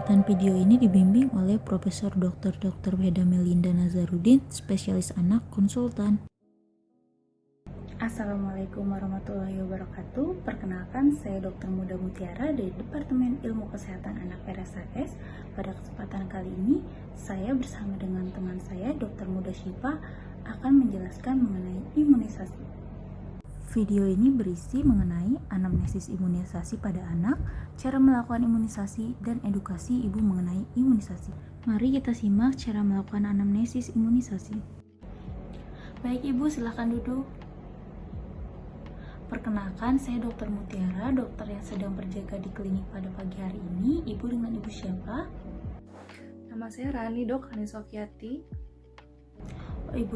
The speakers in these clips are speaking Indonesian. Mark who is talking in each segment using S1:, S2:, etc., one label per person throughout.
S1: Pembuatan video ini dibimbing oleh Profesor Dr. Weda Melinda Nazarudin, spesialis anak konsultan.
S2: Assalamualaikum warahmatullahi wabarakatuh. Perkenalkan, saya Dr. Muda Mutiara dari Departemen Ilmu Kesehatan Anak RSAS. Pada kesempatan kali ini, saya bersama dengan teman saya, Dr. Muda Syifa, akan menjelaskan mengenai imunisasi.
S1: Video ini berisi mengenai anamnesis imunisasi pada anak, cara melakukan imunisasi, dan edukasi ibu mengenai imunisasi. Mari kita simak cara melakukan anamnesis imunisasi.
S2: Baik Ibu, silahkan duduk. Perkenalkan, saya Dr. Mutiara, dokter yang sedang berjaga di klinik pada pagi hari ini. Ibu dengan Ibu siapa?
S3: Nama saya Rani, Dok, Rani Sofiati.
S2: Ibu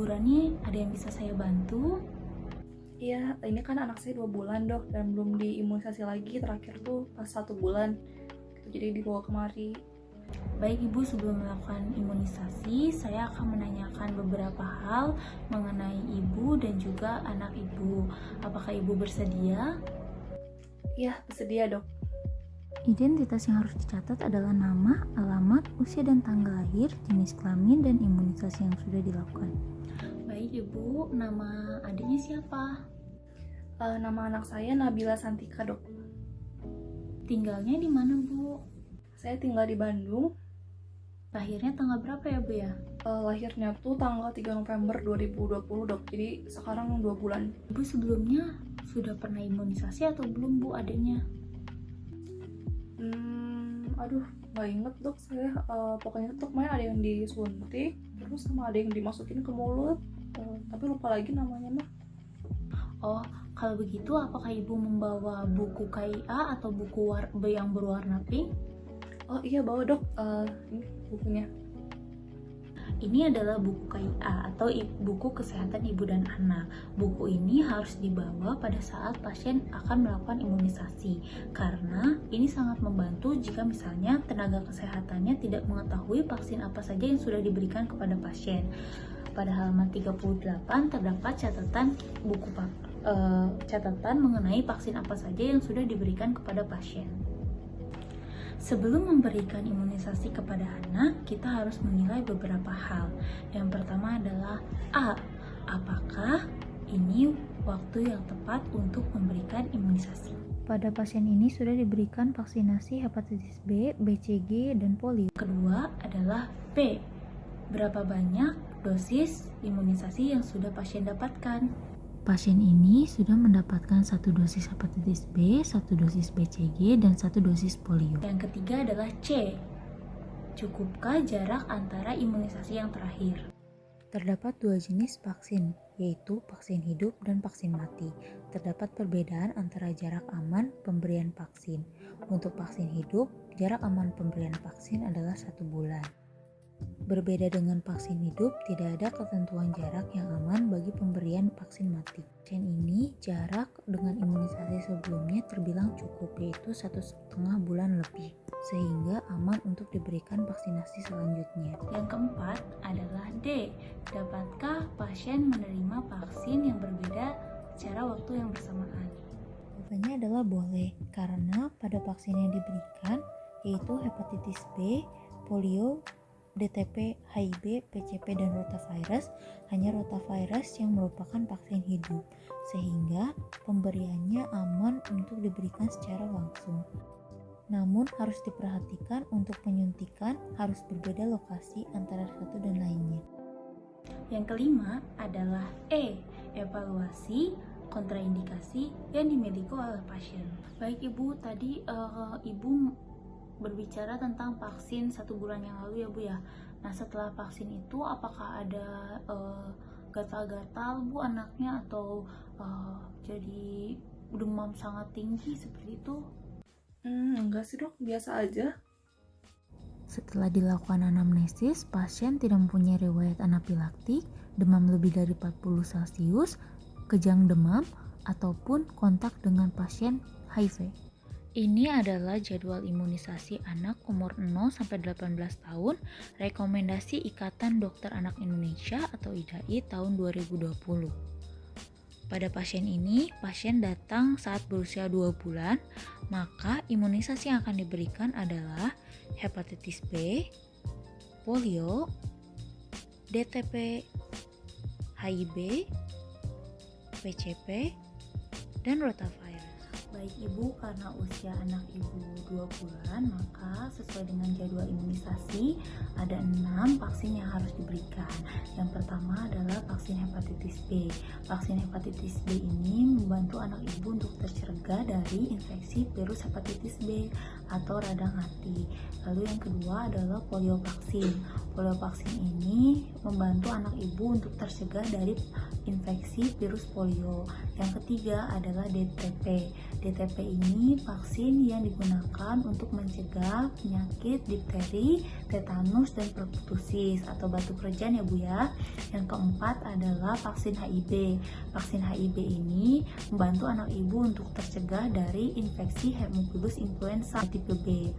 S2: Rani, ada yang bisa saya bantu?
S3: Iya, ini kan anak saya 2 bulan, Dok, dan belum diimunisasi lagi. Terakhir tuh pas 1 bulan, jadi dibawa kemari.
S2: Baik Ibu, sebelum melakukan imunisasi, saya akan menanyakan beberapa hal mengenai Ibu dan juga anak Ibu. Apakah Ibu bersedia?
S3: Iya, bersedia, Dok.
S1: Identitas yang harus dicatat adalah nama, alamat, usia dan tanggal lahir, jenis kelamin, dan imunisasi yang sudah dilakukan.
S2: Baik Ibu, nama adiknya siapa?
S3: Nama anak saya Nabila Santika, Dok.
S2: Tinggalnya di mana Bu?
S3: Saya tinggal di Bandung.
S2: Lahirnya tanggal berapa ya Bu ya?
S3: Lahirnya tuh tanggal 3 November 2020, Dok. Jadi sekarang 2 bulan.
S2: Ibu sebelumnya sudah pernah imunisasi atau belum Bu adiknya?
S3: Aduh, nggak inget, Dok. Saya pokoknya tuh kemarin ada yang disuntik, terus sama ada yang dimasukin ke mulut. Tapi lupa lagi namanya mah.
S2: Oh, kalau begitu apakah Ibu membawa buku KIA atau buku yang berwarna pink?
S3: Oh iya, bawa, Dok. Ini bukunya.
S2: Ini adalah buku KIA atau buku kesehatan ibu dan anak. Buku ini harus dibawa pada saat pasien akan melakukan imunisasi, karena ini sangat membantu jika misalnya tenaga kesehatannya tidak mengetahui vaksin apa saja yang sudah diberikan kepada pasien. Pada halaman 38 terdapat catatan mengenai vaksin apa saja yang sudah diberikan kepada pasien. Sebelum memberikan imunisasi kepada anak, kita harus menilai beberapa hal. Yang pertama adalah apakah ini waktu yang tepat untuk memberikan imunisasi?
S1: Pada pasien ini sudah diberikan vaksinasi hepatitis B, BCG, dan polio.
S2: Kedua adalah P. Berapa banyak dosis imunisasi yang sudah pasien dapatkan?
S1: Pasien ini sudah mendapatkan 1 dosis hepatitis B, 1 dosis BCG, dan 1 dosis polio.
S2: Yang ketiga adalah C. Cukupkah jarak antara imunisasi yang terakhir?
S1: Terdapat 2 jenis vaksin, yaitu vaksin hidup dan vaksin mati. Terdapat perbedaan antara jarak aman pemberian vaksin. Untuk vaksin hidup, jarak aman pemberian vaksin adalah 1 bulan. Berbeda dengan vaksin hidup, tidak ada ketentuan jarak yang aman bagi pemberian vaksin mati. Vaksin ini jarak dengan imunisasi sebelumnya terbilang cukup, yaitu 1,5 bulan lebih, sehingga aman untuk diberikan vaksinasi selanjutnya.
S2: Yang keempat adalah D. Dapatkah pasien menerima vaksin yang berbeda secara waktu yang bersamaan?
S1: Jawabannya adalah boleh, karena pada vaksin yang diberikan, yaitu hepatitis B, polio, DTP, HIV, PCP, dan rotavirus, hanya rotavirus yang merupakan vaksin hidup, sehingga pemberiannya aman untuk diberikan secara langsung. Namun harus diperhatikan untuk penyuntikan harus berbeda lokasi antara satu dan lainnya.
S2: Yang kelima adalah E. Evaluasi kontraindikasi yang dimiliki oleh pasien. Baik Ibu, tadi Ibu berbicara tentang vaksin 1 bulan yang lalu ya Bu ya. Nah setelah vaksin itu apakah ada gatal-gatal Bu anaknya atau jadi demam sangat tinggi seperti itu?
S3: Enggak sih, Dok, biasa aja.
S1: Setelah dilakukan anamnesis, pasien tidak mempunyai riwayat anafilaktik, demam lebih dari 40 Celcius, kejang demam, ataupun kontak dengan pasien HIV. Ini adalah jadwal imunisasi anak umur 0-18 tahun, rekomendasi Ikatan Dokter Anak Indonesia atau IDAI tahun 2020. Pada pasien ini, pasien datang saat berusia 2 bulan, maka imunisasi yang akan diberikan adalah hepatitis B, polio, DTP, HIV, PCP, dan rotavirus.
S2: Baik ibu, karena usia anak ibu 2 bulan, maka sesuai dengan jadwal imunisasi ada 6 vaksin yang harus diberikan. Yang pertama adalah vaksin hepatitis B. Vaksin hepatitis B ini membantu anak ibu untuk tercegah dari infeksi virus hepatitis B atau radang hati. Lalu yang kedua adalah polio vaksin. Polio vaksin ini membantu anak ibu untuk tercegah dari infeksi virus polio. Yang ketiga adalah DTP. DTP ini vaksin yang digunakan untuk mencegah penyakit difteri, tetanus, dan pertusis atau batuk rejan ya Bu ya. Yang keempat adalah vaksin HIV. Vaksin HIV ini membantu anak ibu untuk tercegah dari infeksi Haemophilus influenza tipe B.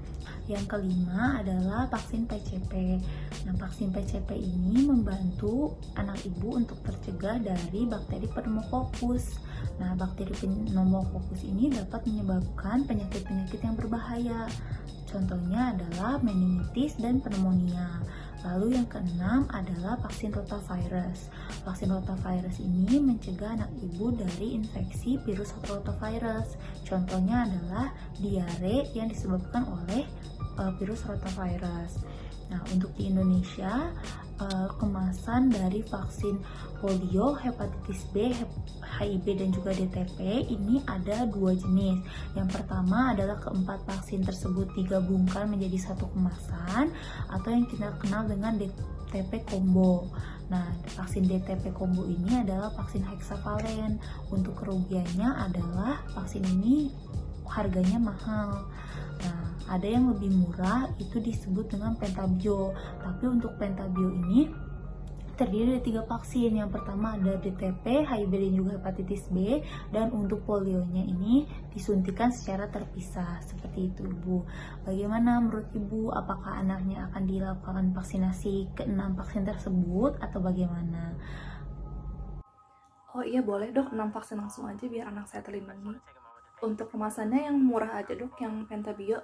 S2: Yang kelima adalah vaksin PCP. Nah, vaksin PCP ini membantu anak ibu untuk tercegah dari bakteri pneumococcus. Nah, bakteri pneumococcus ini dapat menyebabkan penyakit-penyakit yang berbahaya. Contohnya adalah meningitis dan pneumonia. Lalu yang keenam adalah vaksin rotavirus. Vaksin rotavirus ini mencegah anak ibu dari infeksi virus rotavirus. Contohnya adalah diare yang disebabkan oleh virus rotavirus. Nah, untuk di Indonesia, kemasan dari vaksin polio, hepatitis B, HIV, dan juga DTP ini ada 2 jenis. Yang pertama adalah keempat vaksin tersebut digabungkan menjadi satu kemasan atau yang kita kenal dengan DTP combo. Nah, vaksin DTP combo ini adalah vaksin hexavalen. Untuk kerugiannya adalah vaksin ini harganya mahal. Nah, ada yang lebih murah, itu disebut dengan pentabio. Tapi untuk pentabio ini terdiri dari 3 vaksin. Yang pertama ada DTP, HIV, dan juga hepatitis B. Dan untuk polionya ini disuntikan secara terpisah. Seperti itu Ibu. Bagaimana menurut Ibu? Apakah anaknya akan dilakukan vaksinasi ke-6 vaksin tersebut atau bagaimana?
S3: Oh iya boleh dok, 6 vaksin langsung aja biar anak saya terlindungi. Untuk kemasannya yang murah aja dok, yang pentabio.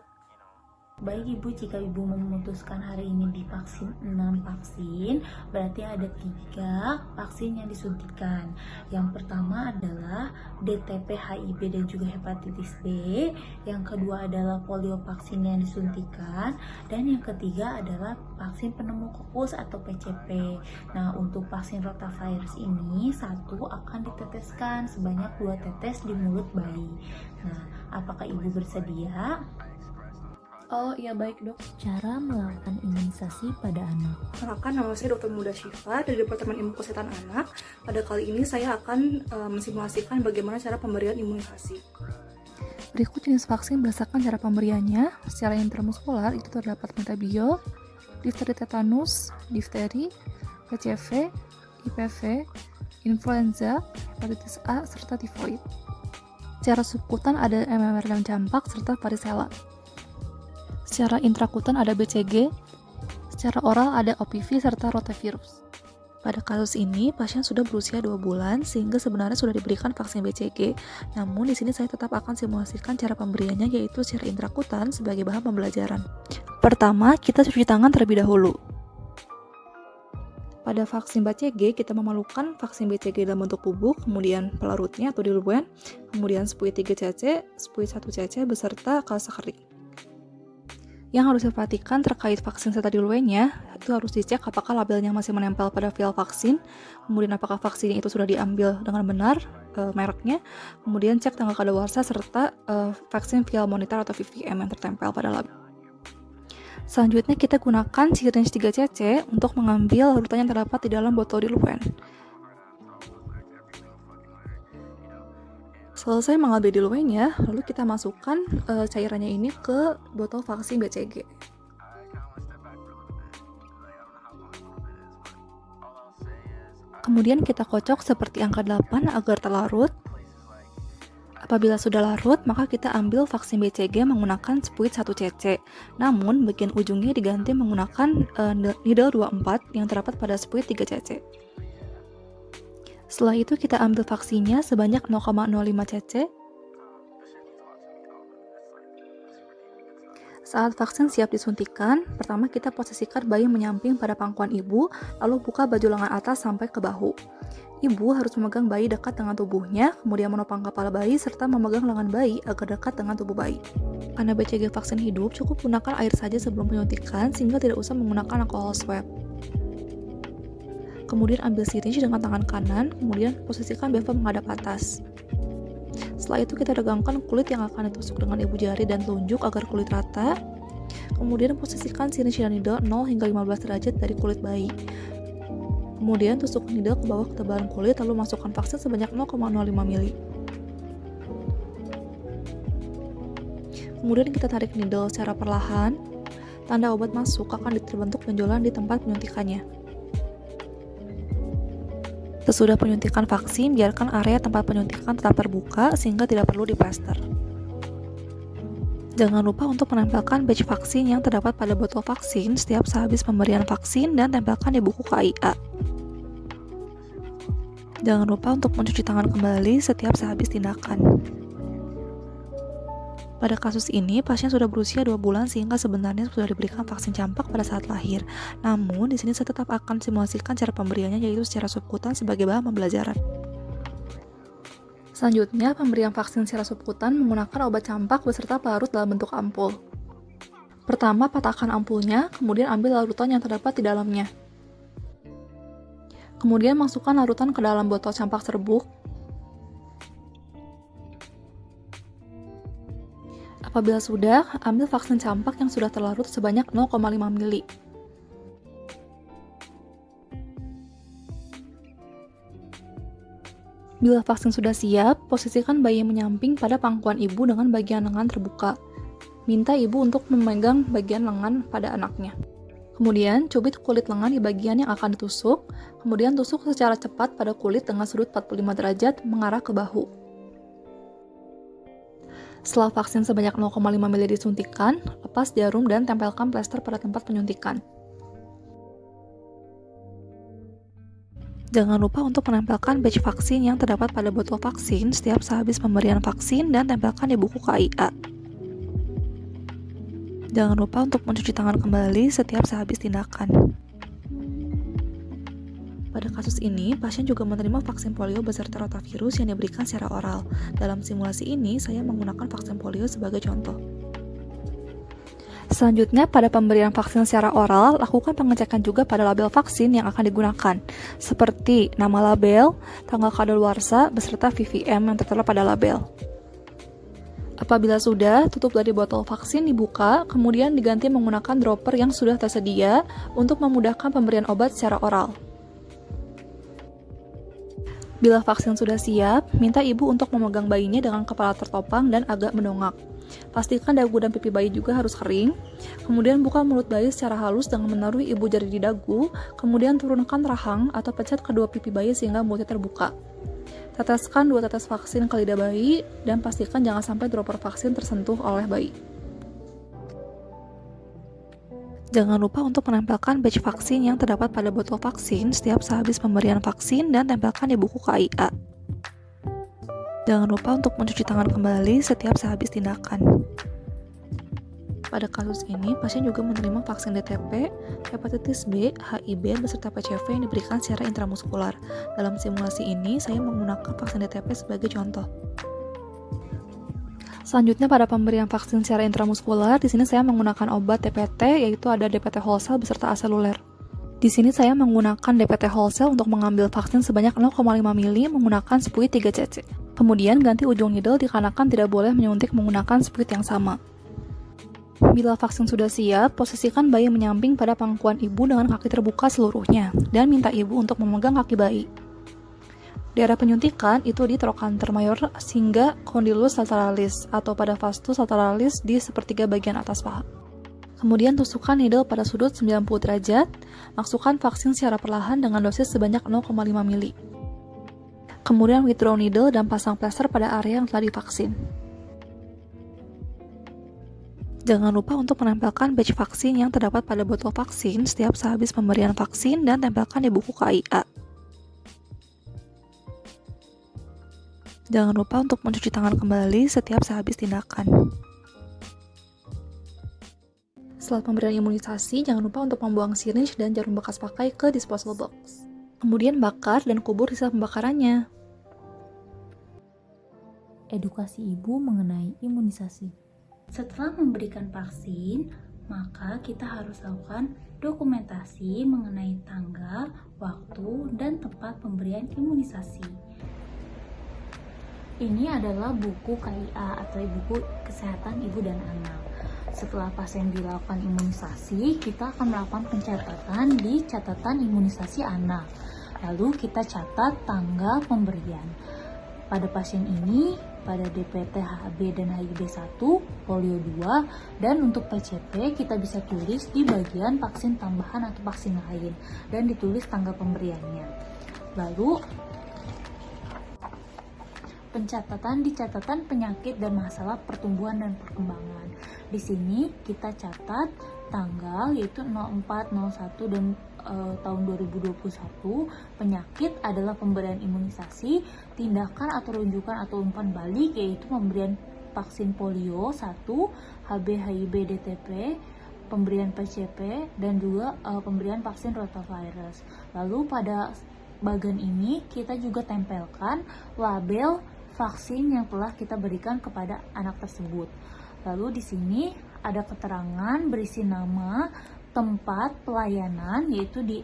S2: Baik Ibu, jika Ibu memutuskan hari ini divaksin 6 vaksin, berarti ada 3 vaksin yang disuntikan. Yang pertama adalah DTP, HIV, dan juga hepatitis B. Yang kedua adalah polio vaksin yang disuntikan. Dan yang ketiga adalah vaksin pneumococcus atau PCP. Nah, untuk vaksin rotavirus ini, satu akan diteteskan sebanyak 2 tetes di mulut bayi. Nah, apakah Ibu bersedia?
S3: Oh iya baik dok.
S1: Cara melakukan imunisasi pada anak.
S3: Perkenalkan, nama saya Dr. Muda Syifa dari Departemen Ilmu Kesehatan Anak. Pada kali ini saya akan mensimulasikan bagaimana cara pemberian imunisasi. Berikut jenis vaksin berdasarkan cara pemberiannya. Secara intramuskular itu terdapat pentabio, difteri tetanus, difteri, PCV, IPV, influenza, hepatitis A, serta tifoid. Secara subkutan ada MMR lem campak serta varicella. Secara intrakutan ada BCG, secara oral ada OPV serta rotavirus. Pada kasus ini, pasien sudah berusia 2 bulan sehingga sebenarnya sudah diberikan vaksin BCG. Namun di sini saya tetap akan simulasikan cara pemberiannya yaitu secara intrakutan sebagai bahan pembelajaran. Pertama, kita cuci tangan terlebih dahulu. Pada vaksin BCG, kita memerlukan vaksin BCG dalam bentuk bubuk, kemudian pelarutnya atau diluen, kemudian spuit 3 cc, spuit 1 cc beserta kalsa kering. Yang harus diperhatikan terkait vaksin serta diluennya, itu harus dicek apakah labelnya masih menempel pada vial vaksin, kemudian apakah vaksinnya itu sudah diambil dengan benar, mereknya, kemudian cek tanggal kadaluarsa serta vaksin vial monitor atau VVM yang tertempel pada label. Selanjutnya kita gunakan syringe 3 cc untuk mengambil larutan yang terdapat di dalam botol diluen. Selesai mengambil diluennya, lalu kita masukkan cairannya ini ke botol vaksin BCG. Kemudian kita kocok seperti angka 8 agar terlarut. Apabila sudah larut, maka kita ambil vaksin BCG menggunakan spuit 1 cc. Namun, bagian ujungnya diganti menggunakan needle 24 yang terdapat pada spuit 3 cc. Setelah itu kita ambil vaksinnya sebanyak 0,05 cc. Saat vaksin siap disuntikan, pertama kita posisikan bayi menyamping pada pangkuan ibu, lalu buka baju lengan atas sampai ke bahu. Ibu harus memegang bayi dekat dengan tubuhnya, kemudian menopang kepala bayi serta memegang lengan bayi agar dekat dengan tubuh bayi. Karena BCG vaksin hidup, cukup gunakan air saja sebelum penyuntikan sehingga tidak usah menggunakan alkohol swab. Kemudian ambil siringe dengan tangan kanan, kemudian posisikan bevel menghadap atas. Setelah itu kita regangkan kulit yang akan ditusuk dengan ibu jari dan telunjuk agar kulit rata. Kemudian posisikan siringe dan needle 0 hingga 15 derajat dari kulit bayi. Kemudian tusuk needle ke bawah ketebalan kulit lalu masukkan vaksin sebanyak 0,05 ml. Kemudian kita tarik needle secara perlahan. Tanda obat masuk akan terbentuk benjolan di tempat penyuntikannya. Sesudah penyuntikan vaksin, biarkan area tempat penyuntikan tetap terbuka sehingga tidak perlu diplester. Jangan lupa untuk menempelkan badge vaksin yang terdapat pada botol vaksin setiap sehabis pemberian vaksin dan tempelkan di buku KIA. Jangan lupa untuk mencuci tangan kembali setiap sehabis tindakan. Pada kasus ini, pasien sudah berusia 2 bulan sehingga sebenarnya sudah diberikan vaksin campak pada saat lahir. Namun, di sini saya tetap akan simulasikan cara pemberiannya yaitu secara subkutan sebagai bahan pembelajaran. Selanjutnya, pemberian vaksin secara subkutan menggunakan obat campak beserta pelarut dalam bentuk ampul. Pertama, patahkan ampulnya, kemudian ambil larutan yang terdapat di dalamnya. Kemudian masukkan larutan ke dalam botol campak serbuk. Apabila sudah, ambil vaksin campak yang sudah terlarut sebanyak 0,5 ml. Bila vaksin sudah siap, posisikan bayi menyamping pada pangkuan ibu dengan bagian lengan terbuka. Minta ibu untuk memegang bagian lengan pada anaknya. Kemudian, cubit kulit lengan di bagian yang akan ditusuk, kemudian tusuk secara cepat pada kulit dengan sudut 45 derajat mengarah ke bahu. Setelah vaksin sebanyak 0,5 ml disuntikan, lepas jarum dan tempelkan plester pada tempat penyuntikan. Jangan lupa untuk menempelkan badge vaksin yang terdapat pada botol vaksin setiap sehabis pemberian vaksin dan tempelkan di buku KIA. Jangan lupa untuk mencuci tangan kembali setiap sehabis tindakan. Pada kasus ini, pasien juga menerima vaksin polio beserta rotavirus yang diberikan secara oral. Dalam simulasi ini, saya menggunakan vaksin polio sebagai contoh. Selanjutnya, pada pemberian vaksin secara oral, lakukan pengecekan juga pada label vaksin yang akan digunakan, seperti nama label, tanggal kadaluarsa, beserta VVM yang tertera pada label. Apabila sudah, tutup dari botol vaksin dibuka, kemudian diganti menggunakan dropper yang sudah tersedia untuk memudahkan pemberian obat secara oral. Bila vaksin sudah siap, minta ibu untuk memegang bayinya dengan kepala tertopang dan agak mendongak. Pastikan dagu dan pipi bayi juga harus kering. Kemudian buka mulut bayi secara halus dengan menaruh ibu jari di dagu, kemudian turunkan rahang atau pencet kedua pipi bayi sehingga mulutnya terbuka. Teteskan 2 tetes vaksin ke lidah bayi dan pastikan jangan sampai dropper vaksin tersentuh oleh bayi. Jangan lupa untuk menempelkan badge vaksin yang terdapat pada botol vaksin setiap sehabis pemberian vaksin dan tempelkan di buku KIA. Jangan lupa untuk mencuci tangan kembali setiap sehabis tindakan. Pada kasus ini, pasien juga menerima vaksin DTP, hepatitis B, HIV, beserta PCV yang diberikan secara intramuskular. Dalam simulasi ini, saya menggunakan vaksin DTP sebagai contoh. Selanjutnya pada pemberian vaksin secara intramuskular, di sini saya menggunakan obat DPT, yaitu ada DPT wholesale beserta aseluler. Di sini saya menggunakan DPT wholesale untuk mengambil vaksin sebanyak 0,5 ml menggunakan spuit 3 cc. Kemudian ganti ujung needle dikarenakan tidak boleh menyuntik menggunakan spuit yang sama. Bila vaksin sudah siap, posisikan bayi menyamping pada pangkuan ibu dengan kaki terbuka seluruhnya, dan minta ibu untuk memegang kaki bayi. Daerah penyuntikan itu di trochanter mayor hingga condylus lateralis atau pada vastus lateralis di sepertiga bagian atas paha. Kemudian tusukkan needle pada sudut 90 derajat, masukkan vaksin secara perlahan dengan dosis sebanyak 0,5 ml. Kemudian withdraw needle dan pasang plester pada area yang telah divaksin. Jangan lupa untuk menempelkan badge vaksin yang terdapat pada botol vaksin setiap sehabis pemberian vaksin dan tempelkan di buku KIA. Jangan lupa untuk mencuci tangan kembali setiap sehabis tindakan. Setelah pemberian imunisasi, jangan lupa untuk membuang syringe dan jarum bekas pakai ke disposal box. Kemudian bakar dan kubur sisa pembakarannya.
S1: Edukasi ibu mengenai imunisasi.
S2: Setelah memberikan vaksin, maka kita harus lakukan dokumentasi mengenai tanggal, waktu, dan tempat pemberian imunisasi. Ini adalah buku KIA atau buku kesehatan ibu dan anak. Setelah pasien dilakukan imunisasi, kita akan melakukan pencatatan di catatan imunisasi anak. Lalu kita catat tanggal pemberian. Pada pasien ini, pada DPT, HB, dan HIB1, polio 2, dan untuk PCP kita bisa tulis di bagian vaksin tambahan atau vaksin lain, dan ditulis tanggal pemberiannya. Lalu, pencatatan di catatan penyakit dan masalah pertumbuhan dan perkembangan. Di sini kita catat tanggal yaitu 04, 01 dan tahun 2021. Penyakit adalah pemberian imunisasi, tindakan atau rujukan atau umpan balik yaitu pemberian vaksin polio 1, HB, HIB, DTP, pemberian PCP, dan juga pemberian vaksin rotavirus. Lalu pada bagian ini kita juga tempelkan label vaksin yang telah kita berikan kepada anak tersebut. Lalu di sini ada keterangan berisi nama, tempat pelayanan yaitu di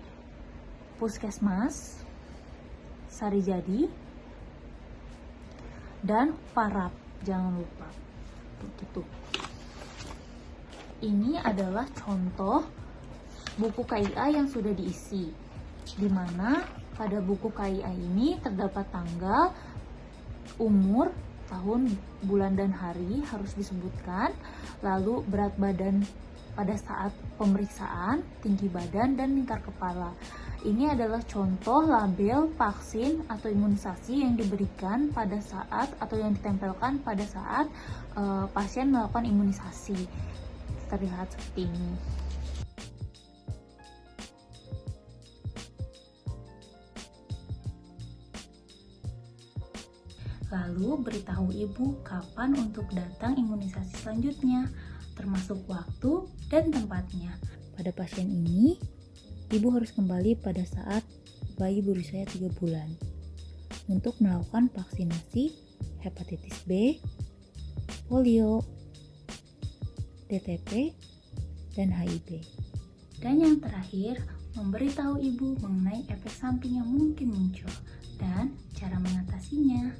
S2: Puskesmas Sarijadi dan Parap, jangan lupa. Tutup. Ini adalah contoh buku KIA yang sudah diisi, di mana pada buku KIA ini terdapat tanggal, umur, tahun, bulan, dan hari harus disebutkan, lalu berat badan pada saat pemeriksaan, tinggi badan, dan lingkar kepala. Ini adalah contoh label vaksin atau imunisasi yang diberikan pada saat atau yang ditempelkan pada saat pasien melakukan imunisasi. Terlihat seperti ini. Lalu beritahu ibu kapan untuk datang imunisasi selanjutnya, termasuk waktu dan tempatnya.
S1: Pada pasien ini, ibu harus kembali pada saat bayi berusia 3 bulan untuk melakukan vaksinasi hepatitis B, polio, DTP, dan HIV.
S2: Dan yang terakhir, memberitahu ibu mengenai efek samping yang mungkin muncul dan cara mengatasinya.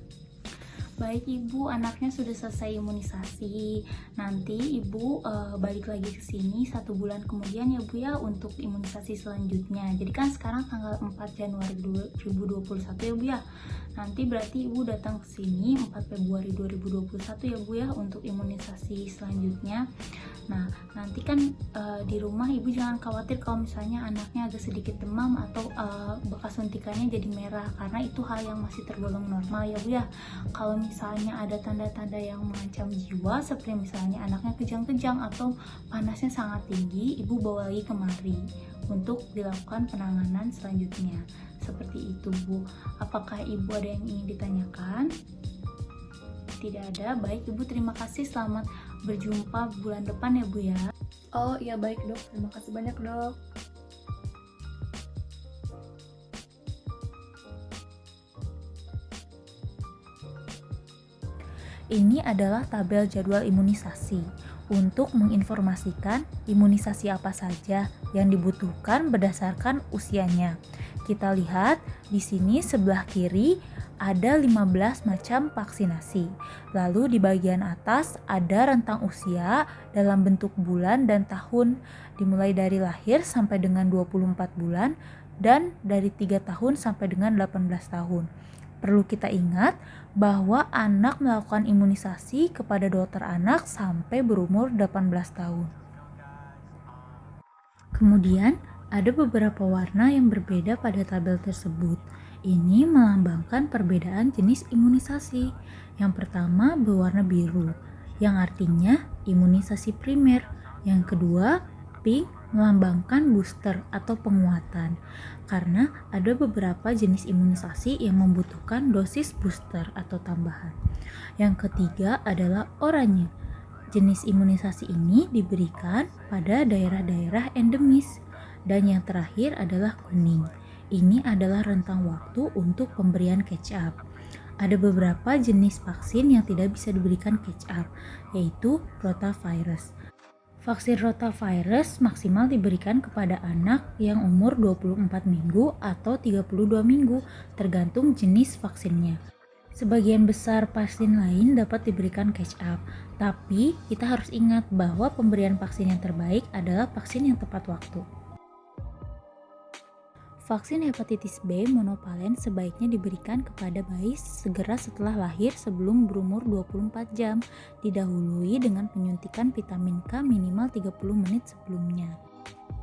S2: Baik ibu, anaknya sudah selesai imunisasi. Nanti ibu balik lagi ke sini 1 bulan kemudian ya bu ya untuk imunisasi selanjutnya. Jadi kan sekarang tanggal 4 Januari 2021 ya bu ya. Nanti berarti ibu datang ke sini 4 Februari 2021 ya bu ya untuk imunisasi selanjutnya. Nah, nanti kan di rumah ibu jangan khawatir kalau misalnya anaknya agak sedikit demam atau bekas suntikannya jadi merah, karena itu hal yang masih tergolong normal ya bu ya. Kalau misalnya ada tanda-tanda yang mengancam jiwa seperti misalnya anaknya kejang-kejang atau panasnya sangat tinggi, ibu bawa lagi kemari untuk dilakukan penanganan selanjutnya. Seperti itu bu. Apakah ibu ada yang ingin ditanyakan? Tidak ada. Baik ibu, terima kasih. Selamat berjumpa bulan depan ya bu ya.
S3: Oh iya baik dok, terima kasih banyak dok.
S1: Ini adalah tabel jadwal imunisasi untuk menginformasikan imunisasi apa saja yang dibutuhkan berdasarkan usianya. Kita lihat di sini sebelah kiri ada 15 macam vaksinasi. Lalu di bagian atas ada rentang usia dalam bentuk bulan dan tahun, dimulai dari lahir sampai dengan 24 bulan dan dari 3 tahun sampai dengan 18 tahun. Perlu kita ingat bahwa anak melakukan imunisasi kepada dokter anak sampai berumur 18 tahun. Kemudian, ada beberapa warna yang berbeda pada tabel tersebut. Ini melambangkan perbedaan jenis imunisasi. Yang pertama berwarna biru, yang artinya imunisasi primer. Yang kedua, pink melambangkan booster atau penguatan, karena ada beberapa jenis imunisasi yang membutuhkan dosis booster atau tambahan. Yang ketiga adalah oranye. Jenis imunisasi ini diberikan pada daerah-daerah endemis. Dan yang terakhir adalah kuning. Ini adalah rentang waktu untuk pemberian catch up. Ada beberapa jenis vaksin yang tidak bisa diberikan catch up, yaitu rotavirus. Vaksin rotavirus maksimal diberikan kepada anak yang umur 24 minggu atau 32 minggu, tergantung jenis vaksinnya. Sebagian besar vaksin lain dapat diberikan catch up, tapi kita harus ingat bahwa pemberian vaksin yang terbaik adalah vaksin yang tepat waktu. Vaksin hepatitis B monopalen sebaiknya diberikan kepada bayi segera setelah lahir sebelum berumur 24 jam, didahului dengan penyuntikan vitamin K minimal 30 menit sebelumnya.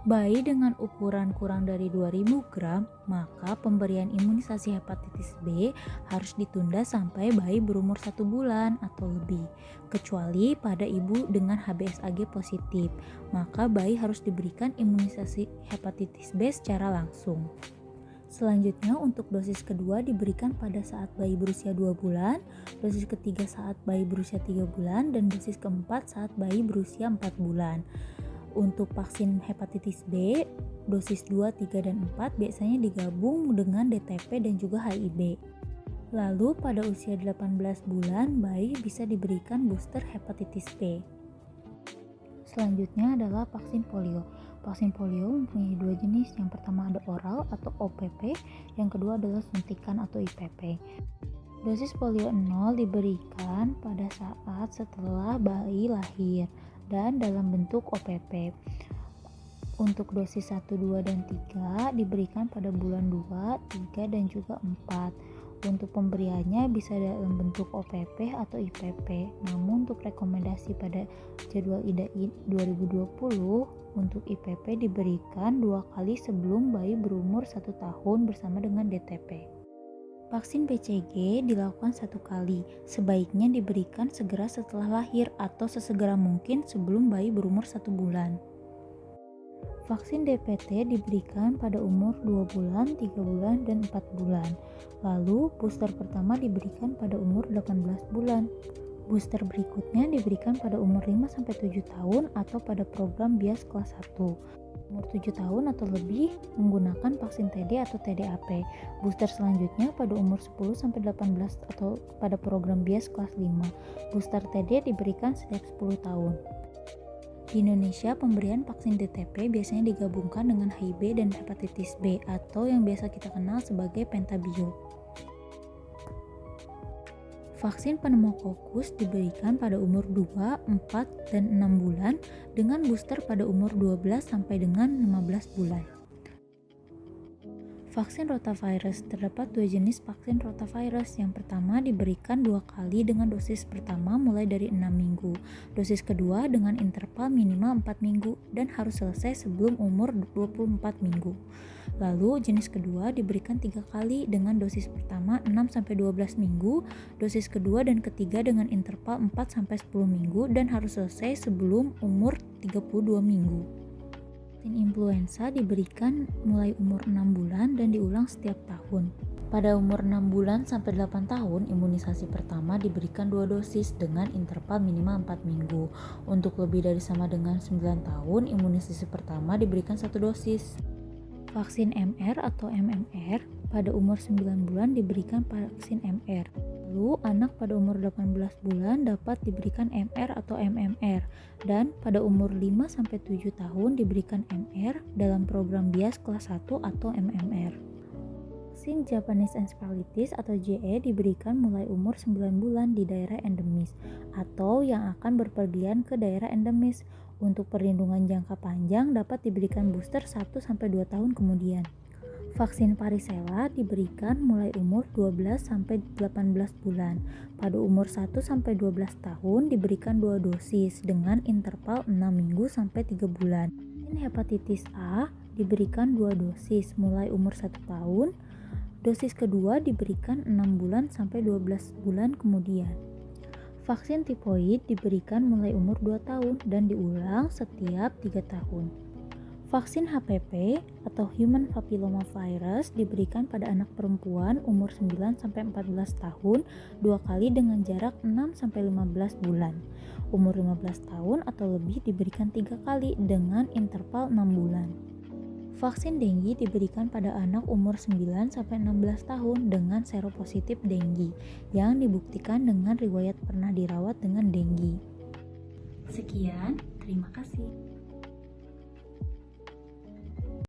S1: Bayi dengan ukuran kurang dari 2000 gram, maka pemberian imunisasi hepatitis B harus ditunda sampai bayi berumur 1 bulan atau lebih. Kecuali pada ibu dengan HBsAg positif, maka bayi harus diberikan imunisasi hepatitis B secara langsung. Selanjutnya untuk dosis kedua diberikan pada saat bayi berusia 2 bulan, dosis ketiga saat bayi berusia 3 bulan, dan dosis keempat saat bayi berusia 4 bulan. Untuk vaksin hepatitis B, dosis 2, 3, dan 4 biasanya digabung dengan DTP dan juga HIV. Lalu pada usia 18 bulan, bayi bisa diberikan booster hepatitis B. Selanjutnya adalah vaksin polio. Vaksin polio mempunyai dua jenis, yang pertama ada oral atau OPP, yang kedua adalah suntikan atau IPP. Dosis polio 0 diberikan pada saat setelah bayi lahir dan dalam bentuk OPP. Untuk dosis 1, 2, dan 3 diberikan pada bulan 2, 3, dan juga 4. Untuk pemberiannya bisa dalam bentuk OPP atau IPP. Namun untuk rekomendasi pada jadwal IDAI 2020, untuk IPP diberikan 2 kali sebelum bayi berumur 1 tahun bersama dengan DTP. Vaksin BCG dilakukan 1 kali, sebaiknya diberikan segera setelah lahir atau sesegera mungkin sebelum bayi berumur 1 bulan. Vaksin DPT diberikan pada umur 2 bulan, 3 bulan, dan 4 bulan. Lalu booster pertama diberikan pada umur 18 bulan. Booster berikutnya diberikan pada umur 5-7 tahun atau pada program BIAS kelas 1. Umur 7 tahun atau lebih menggunakan vaksin TD atau TDAP. Booster selanjutnya pada umur 10-18 atau pada program BIAS kelas 5. Booster TD diberikan setiap 10 tahun. Di Indonesia, pemberian vaksin DTP biasanya digabungkan dengan HIV dan hepatitis B atau yang biasa kita kenal sebagai pentabio. Vaksin pneumokokus diberikan pada umur 2, 4, dan 6 bulan dengan booster pada umur 12 sampai dengan 15 bulan. Vaksin rotavirus. Terdapat 2 jenis vaksin rotavirus. Yang pertama diberikan 2 kali dengan dosis pertama mulai dari 6 minggu. Dosis kedua dengan interval minimal 4 minggu dan harus selesai sebelum umur 24 minggu. Lalu jenis kedua diberikan 3 kali dengan dosis pertama 6-12 minggu, dosis kedua dan ketiga dengan interval 4-10 minggu dan harus selesai sebelum umur 32 minggu. Vaksin influenza diberikan mulai umur 6 bulan dan diulang setiap tahun. Pada umur 6 bulan sampai 8 tahun, imunisasi pertama diberikan 2 dosis dengan interval minimal 4 minggu. Untuk lebih dari sama dengan 9 tahun, imunisasi pertama diberikan 1 dosis. Vaksin MR atau MMR pada umur 9 bulan diberikan vaksin MR. Lalu anak pada umur 18 bulan dapat diberikan MR atau MMR dan pada umur 5-7 tahun diberikan MR dalam program BIAS kelas 1 atau MMR. Vaksin Japanese Encephalitis atau JE diberikan mulai umur 9 bulan di daerah endemis atau yang akan berpergian ke daerah endemis. Untuk perlindungan jangka panjang dapat diberikan booster 1-2 tahun kemudian. Vaksin varicella diberikan mulai umur 12-18 bulan. Pada umur 1-12 tahun diberikan 2 dosis dengan interval 6 minggu sampai 3 bulan. Vaksin hepatitis A diberikan 2 dosis mulai umur 1 tahun. Dosis kedua diberikan 6 bulan sampai 12 bulan kemudian. Vaksin tifoid diberikan mulai umur 2 tahun dan diulang setiap 3 tahun. Vaksin HPV atau Human Papilloma Virus diberikan pada anak perempuan umur 9-14 tahun 2 kali dengan jarak 6-15 bulan. Umur 15 tahun atau lebih diberikan 3 kali dengan interval 6 bulan. Vaksin dengue diberikan pada anak umur 9-16 tahun dengan seropositif dengue yang dibuktikan dengan riwayat pernah dirawat dengan dengue.
S2: Sekian, terima kasih.